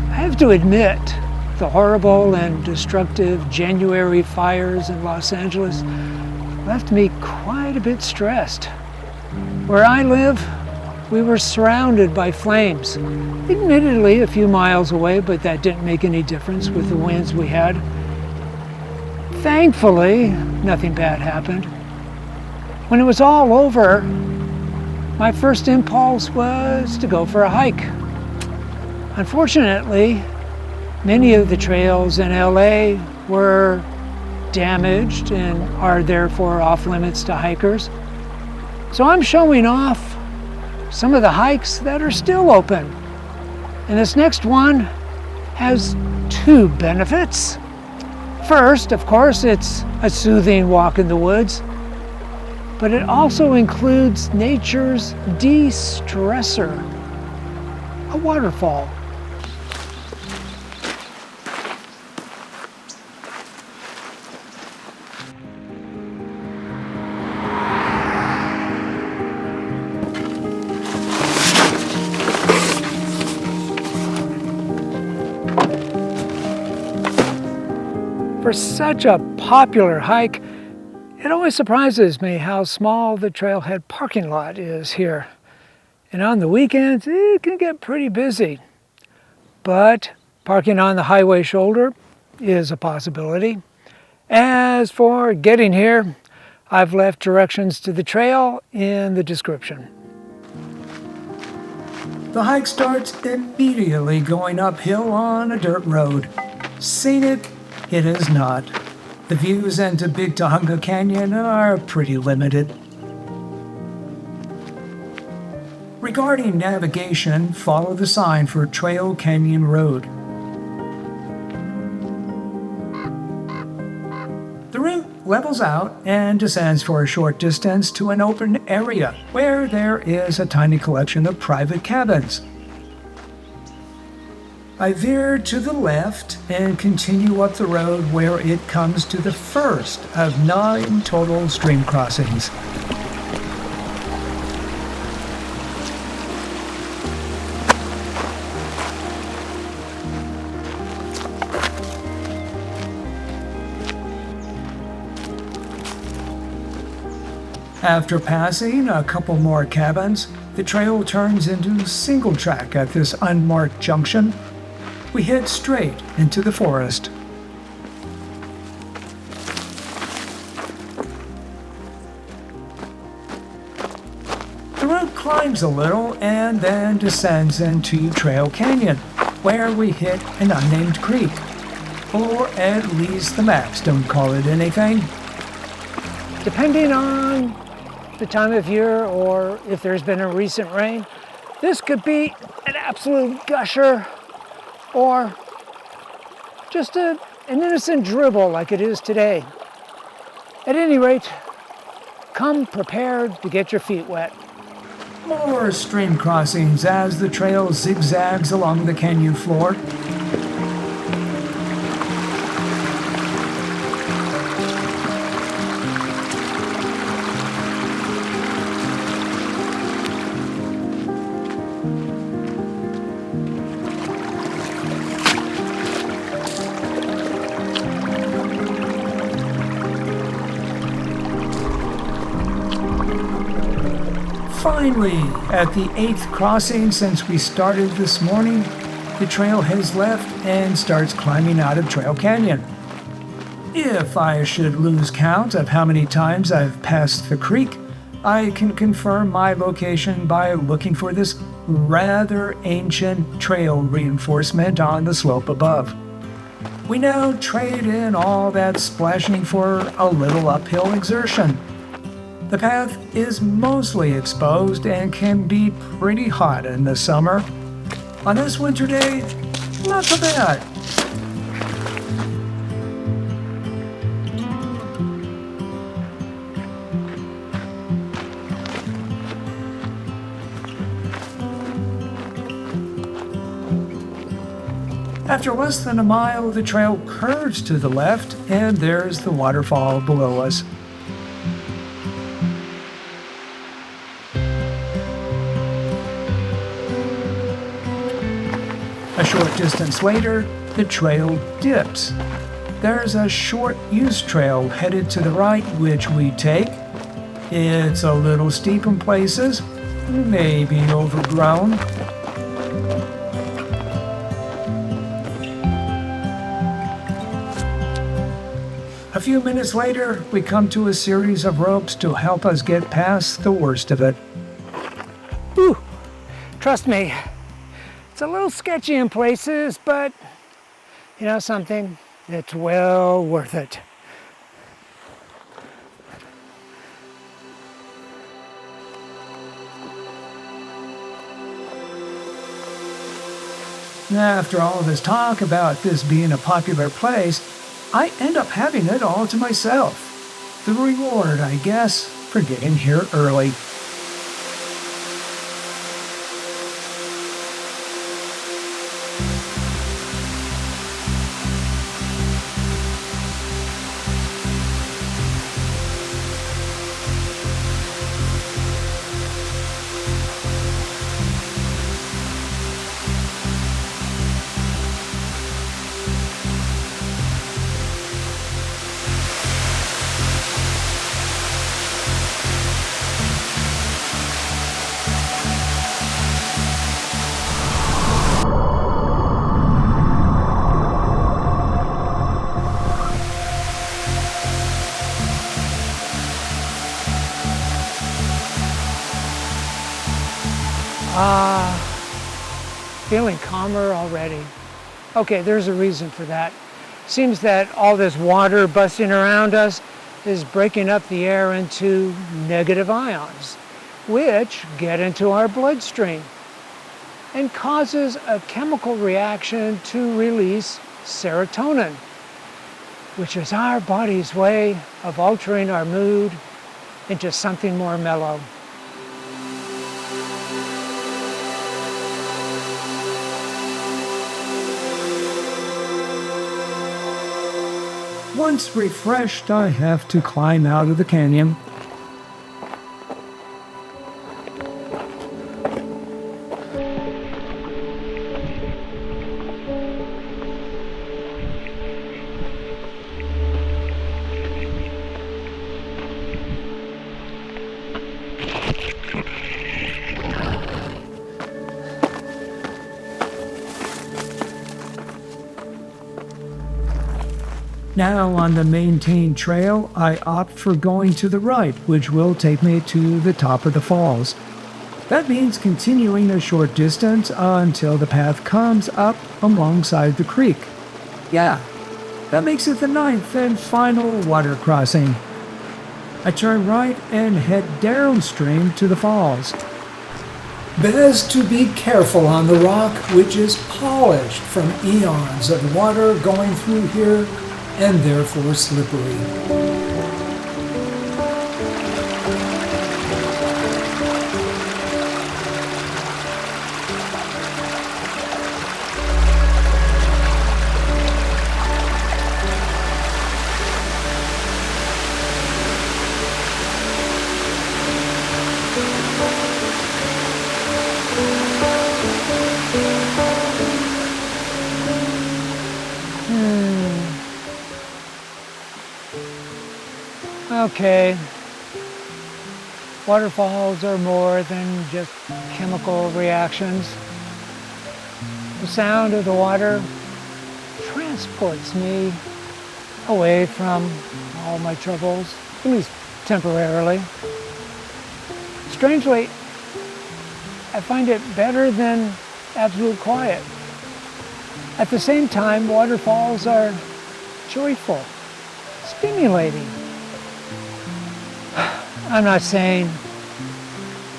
I have to admit, the horrible and destructive January fires in Los Angeles left me quite a bit stressed. Where I live, we were surrounded by flames, admittedly a few miles away, but that didn't make any difference with the winds we had. Thankfully, nothing bad happened. When it was all over, my first impulse was to go for a hike. Unfortunately, many of the trails in LA were damaged and are therefore off limits to hikers. So I'm showing off some of the hikes that are still open. And this next one has two benefits. First, of course, it's a soothing walk in the woods, but it also includes nature's de-stressor, a waterfall. For such a popular hike, it always surprises me how small the trailhead parking lot is here. And on the weekends, it can get pretty busy. But parking on the highway shoulder is a possibility. As for getting here, I've left directions to the trail in the description. The hike starts immediately going uphill on a dirt road. Scenic, it is not. The views into Big Tujunga Canyon are pretty limited. Regarding navigation, follow the sign for Canyon Road. The route levels out and descends for a short distance to an open area where there is a tiny collection of private cabins. I veer to the left and continue up the road where it comes to the first of 9 total stream crossings. After passing a couple more cabins, the trail turns into single track at this unmarked junction. We head straight into the forest. The route climbs a little and then descends into Trail Canyon, where we hit an unnamed creek. Or at least the maps don't call it anything. Depending on the time of year or if there's been a recent rain, this could be an absolute gusher or just an innocent dribble like it is today. At any rate, come prepared to get your feet wet. More stream crossings as the trail zigzags along the canyon floor. Finally, at the 8th crossing since we started this morning, the trail has left and starts climbing out of Trail Canyon. If I should lose count of how many times I've passed the creek, I can confirm my location by looking for this rather ancient trail reinforcement on the slope above. We now trade in all that splashing for a little uphill exertion. The path is mostly exposed and can be pretty hot in the summer. On this winter day, not so bad. After less than a mile, the trail curves to the left, and there's the waterfall below us. A short distance later, the trail dips. There's a short use trail headed to the right, which we take. It's a little steep in places, maybe overgrown. A few minutes later, we come to a series of ropes to help us get past the worst of it. Whew. Trust me, it's a little sketchy in places, but you know something? It's well worth it. After all this talk about this being a popular place, I end up having it all to myself. The reward, I guess, for getting here early. Feeling calmer already. Okay, there's a reason for that. Seems that all this water busting around us is breaking up the air into negative ions, which get into our bloodstream and causes a chemical reaction to release serotonin, which is our body's way of altering our mood into something more mellow. Once refreshed, I have to climb out of the canyon. Now on the maintained trail, I opt for going to the right, which will take me to the top of the falls. That means continuing a short distance until the path comes up alongside the creek. Yeah, that makes it the 9th and final water crossing. I turn right and head downstream to the falls. Best to be careful on the rock, which is polished from eons of water going through here and therefore slippery. Okay, waterfalls are more than just chemical reactions. The sound of the water transports me away from all my troubles, at least temporarily. Strangely, I find it better than absolute quiet. At the same time, waterfalls are joyful, stimulating. I'm not saying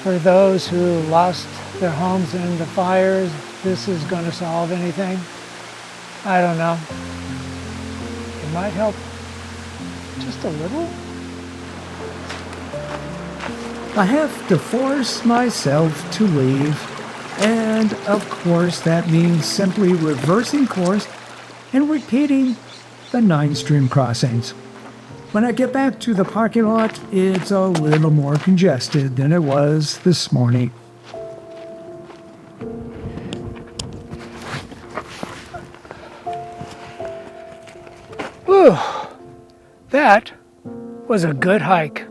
for those who lost their homes in the fires, this is going to solve anything. I don't know. It might help just a little. I have to force myself to leave, and of course that means simply reversing course and repeating the 9 stream crossings. When I get back to the parking lot, it's a little more congested than it was this morning. Whew, that was a good hike.